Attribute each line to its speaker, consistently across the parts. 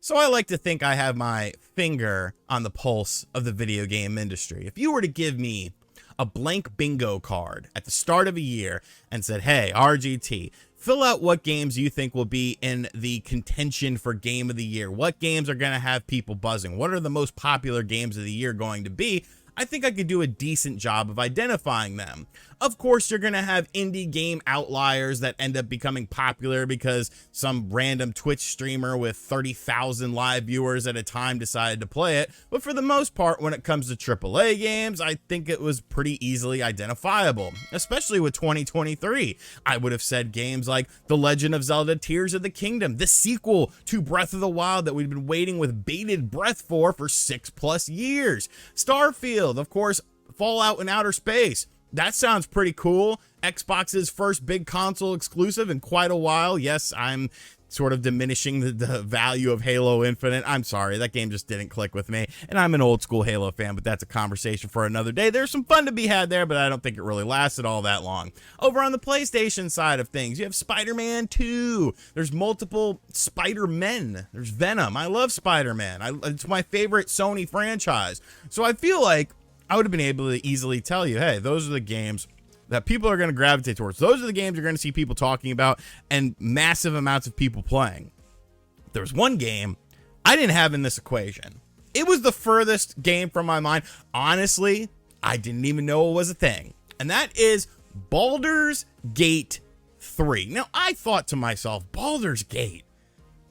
Speaker 1: So I like to think I have my finger on the pulse of the video game industry. If you were to give me a blank bingo card at the start of a year and said, hey, RGT, fill out what games you think will be in the contention for game of the year. What games are going to have people buzzing? What are the most popular games of the year going to be? I think I could do a decent job of identifying them. Of course, you're going to have indie game outliers that end up becoming popular because some random Twitch streamer with 30,000 live viewers at a time decided to play it. But for the most part, when it comes to AAA games, I think it was pretty easily identifiable, especially with 2023. I would have said games like The Legend of Zelda Tears of the Kingdom, the sequel to Breath of the Wild that we've been waiting with bated breath for 6+ years. Starfield, of course, Fallout in Outer Space. That sounds pretty cool. Xbox's first big console exclusive in quite a while. Yes, I'm sort of diminishing the value of Halo Infinite. I'm sorry, that game just didn't click with me. And I'm an old school Halo fan, but that's a conversation for another day. There's some fun to be had there, but I don't think it really lasted all that long. Over on the PlayStation side of things, you have Spider-Man 2. There's multiple Spider-Men. There's Venom. I love Spider-Man. It's my favorite Sony franchise. So I feel like I would have been able to easily tell you, hey, those are the games that people are going to gravitate towards. Those are the games you're going to see people talking about and massive amounts of people playing. There was one game I didn't have in this equation. It was the furthest game from my mind. Honestly, I didn't even know it was a thing. And that is Baldur's Gate 3. Now, I thought to myself, Baldur's Gate,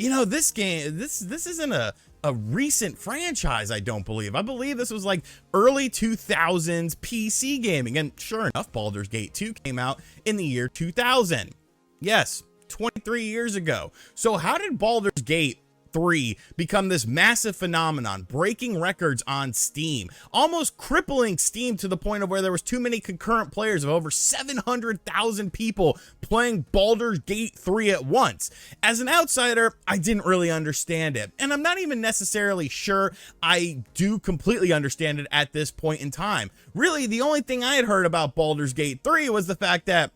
Speaker 1: you know, this game, this isn't a recent franchise, I don't believe. I believe this was like early 2000s PC gaming. And sure enough, Baldur's Gate 2 came out in the year 2000. Yes, 23 years ago. So how did Baldur's Gate 3 become this massive phenomenon, breaking records on Steam, almost crippling Steam to the point of where there was too many concurrent players of over 700,000 people playing Baldur's Gate 3 at once? As an outsider, I didn't really understand it, and I'm not even necessarily sure I do completely understand it at this point in time. Really, the only thing I had heard about Baldur's Gate 3 was the fact that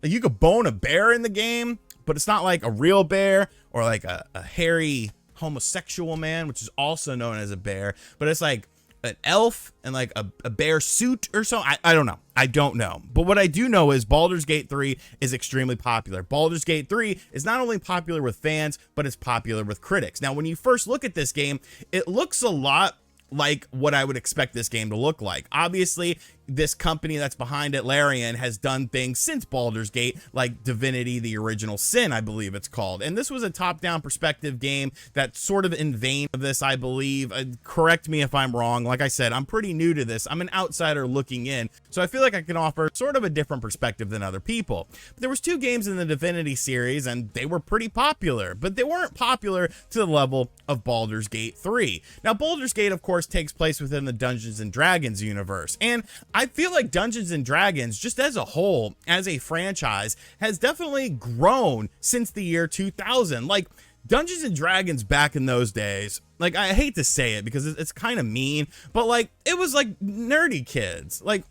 Speaker 1: you could bone a bear in the game, but it's not like a real bear or like a hairy homosexual man, which is also known as a bear, but it's like an elf and like a bear suit or so. I don't know. I don't know. But what I do know is Baldur's Gate 3 is extremely popular. Baldur's Gate 3 is not only popular with fans, but it's popular with critics. Now, when you first look at this game, it looks a lot like what I would expect this game to look like. Obviously, this company that's behind it, Larian, has done things since Baldur's Gate, like Divinity, the Original Sin, I believe it's called. And this was a top-down perspective game that's sort of in vein of this, I believe. Correct me if I'm wrong. Like I said, I'm pretty new to this. I'm an outsider looking in, so I feel like I can offer sort of a different perspective than other people. But there was 2 games in the Divinity series, and they were pretty popular, but they weren't popular to the level of Baldur's Gate 3. Now, Baldur's Gate, of course, takes place within the Dungeons & Dragons universe, and I feel like Dungeons & Dragons, just as a whole, as a franchise, has definitely grown since the year 2000. Like, Dungeons & Dragons back in those days, like, I hate to say it because it's kind of mean, but like, it was like nerdy kids. Like,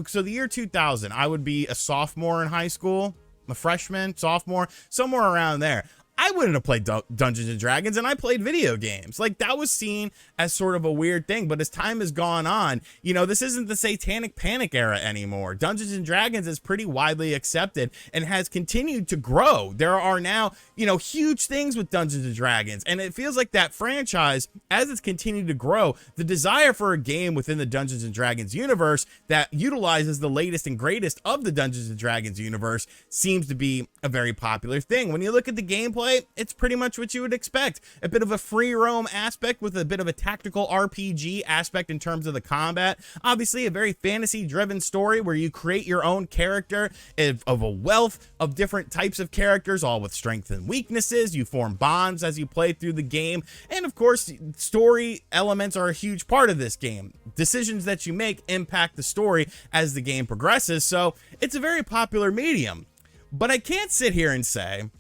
Speaker 1: so the year 2000, I would be a sophomore in high school, a freshman, sophomore, somewhere around there. I wouldn't have played Dungeons & Dragons, and I played video games. Like, that was seen as sort of a weird thing, but as time has gone on, you know, this isn't the Satanic Panic era anymore. Dungeons & Dragons is pretty widely accepted and has continued to grow. There are now, you know, huge things with Dungeons & Dragons, and it feels like that franchise, as it's continued to grow, the desire for a game within the Dungeons & Dragons universe that utilizes the latest and greatest of the Dungeons & Dragons universe seems to be a very popular thing. When you look at the gameplay, it's pretty much what you would expect. A bit of a free roam aspect with a bit of a tactical RPG aspect in terms of the combat. Obviously, a very fantasy driven story where you create your own character of a wealth of different types of characters, all with strengths and weaknesses. You form bonds as you play through the game. And of course, story elements are a huge part of this game. Decisions that you make impact the story as the game progresses. So it's a very popular medium. But I can't sit here and say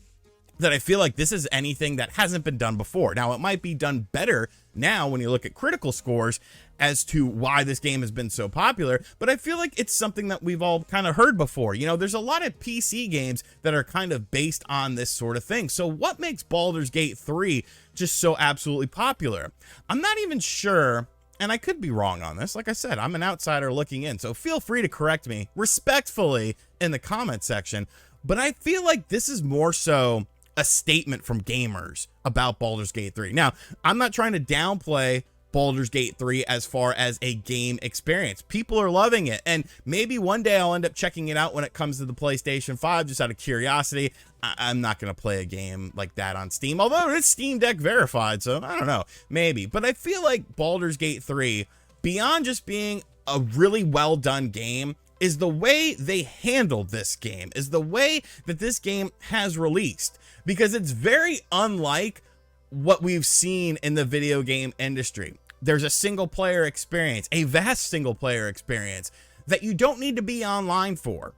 Speaker 1: that I feel like this is anything that hasn't been done before. Now, it might be done better now when you look at critical scores as to why this game has been so popular, but I feel like it's something that we've all kind of heard before. You know, there's a lot of PC games that are kind of based on this sort of thing. So what makes Baldur's Gate 3 just so absolutely popular? I'm not even sure, and I could be wrong on this. Like I said, I'm an outsider looking in, so feel free to correct me respectfully in the comment section, but I feel like this is more so a statement from gamers about Baldur's Gate 3. Now, I'm not trying to downplay Baldur's Gate 3 as far as a game experience. People are loving it, and maybe one day I'll end up checking it out when it comes to the PlayStation 5, just out of curiosity. I'm not going to play a game like that on Steam, although it's Steam Deck verified, so I don't know, maybe. But I feel like Baldur's Gate 3, beyond just being a really well done game, is the way they handled this game, is the way that this game has released, because it's very unlike what we've seen in the video game industry. There's a single player experience, a vast single player experience that you don't need to be online for.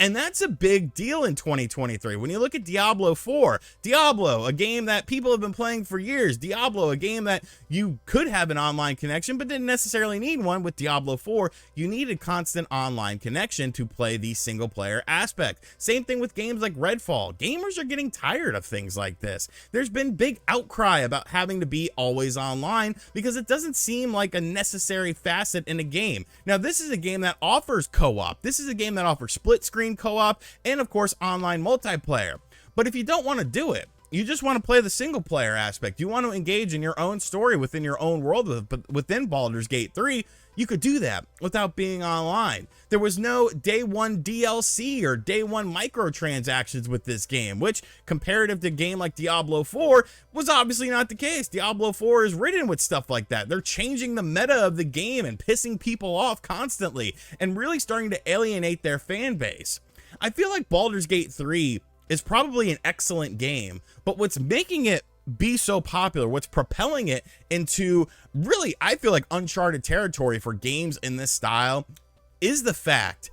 Speaker 1: And that's a big deal in 2023. When you look at Diablo 4, Diablo, a game that people have been playing for years, Diablo, a game that you could have an online connection, but didn't necessarily need one. With Diablo 4, you needed constant online connection to play the single player aspect. Same thing with games like Redfall. Gamers are getting tired of things like this. There's been big outcry about having to be always online because it doesn't seem like a necessary facet in a game. Now, this is a game that offers co-op. This is a game that offers split screen co-op and of course online multiplayer. But if you don't want to do it, you just want to play the single player aspect, you want to engage in your own story within your own world within Baldur's Gate 3, you could do that without being online. There was no day one DLC or day one microtransactions with this game, which comparative to a game like Diablo 4 was obviously not the case. Diablo 4 is ridden with stuff like that. They're changing the meta of the game and pissing people off constantly and really starting to alienate their fan base. I feel like Baldur's Gate 3 is probably an excellent game, but what's making it be so popular, what's propelling it into really, I feel like, uncharted territory for games in this style, is the fact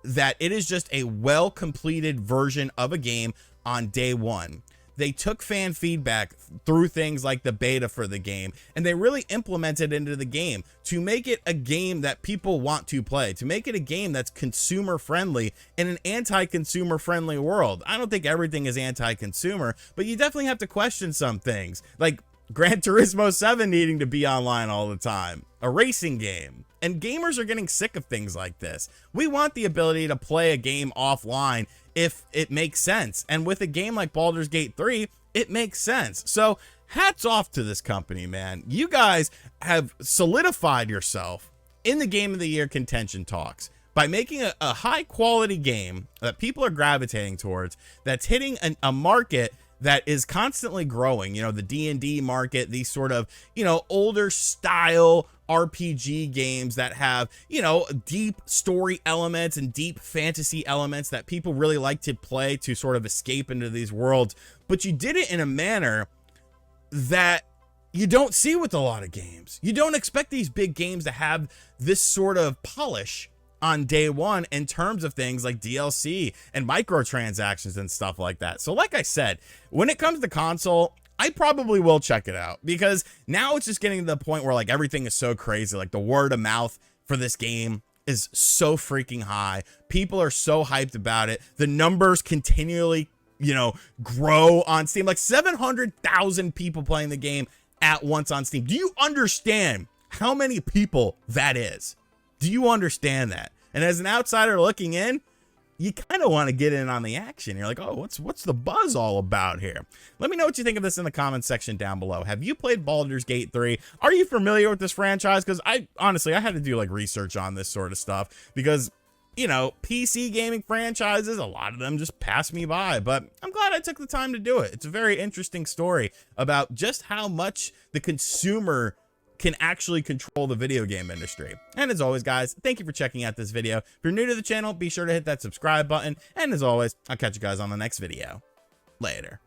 Speaker 1: that it is just a well completed version of a game on day one. They took fan feedback through things like the beta for the game, and they really implemented it into the game to make it a game that people want to play, to make it a game that's consumer friendly in an anti-consumer friendly world. I don't think everything is anti-consumer, but you definitely have to question some things, like Gran Turismo 7 needing to be online all the time, a racing game. And gamers are getting sick of things like this. We want the ability to play a game offline if it makes sense. And with a game like Baldur's Gate 3, it makes sense. So hats off to this company, man. You guys have solidified yourself in the Game of the Year contention talks by making a high quality game that people are gravitating towards, that's hitting a market that is constantly growing. You know, the D&D market, these sort of, you know, older style RPG games that have, you know, deep story elements and deep fantasy elements that people really like to play to sort of escape into these worlds. But you did it in a manner that you don't see with a lot of games. You don't expect these big games to have this sort of polish on day one in terms of things like DLC and microtransactions and stuff like that. So like I said, when it comes to console, I probably will check it out, because now it's just getting to the point where like everything is so crazy. Like the word of mouth for this game is so freaking high. People are so hyped about it. The numbers continually, you know, grow on Steam, like 700,000 people playing the game at once on Steam. Do you understand how many people that is? Do you understand that? And as an outsider looking in, you kind of want to get in on the action. You're like, oh, what's the buzz all about here? Let me know what you think of this in the comment section down below. Have you played Baldur's Gate 3? Are you familiar with this franchise? Because I had to do like research on this sort of stuff, because, you know, PC gaming franchises, a lot of them just pass me by, but I'm glad I took the time to do it. It's a very interesting story about just how much the consumer can actually control the video game industry. And as always, guys, thank you for checking out this video. If you're new to the channel, be sure to hit that subscribe button. And as always, I'll catch you guys on the next video. Later.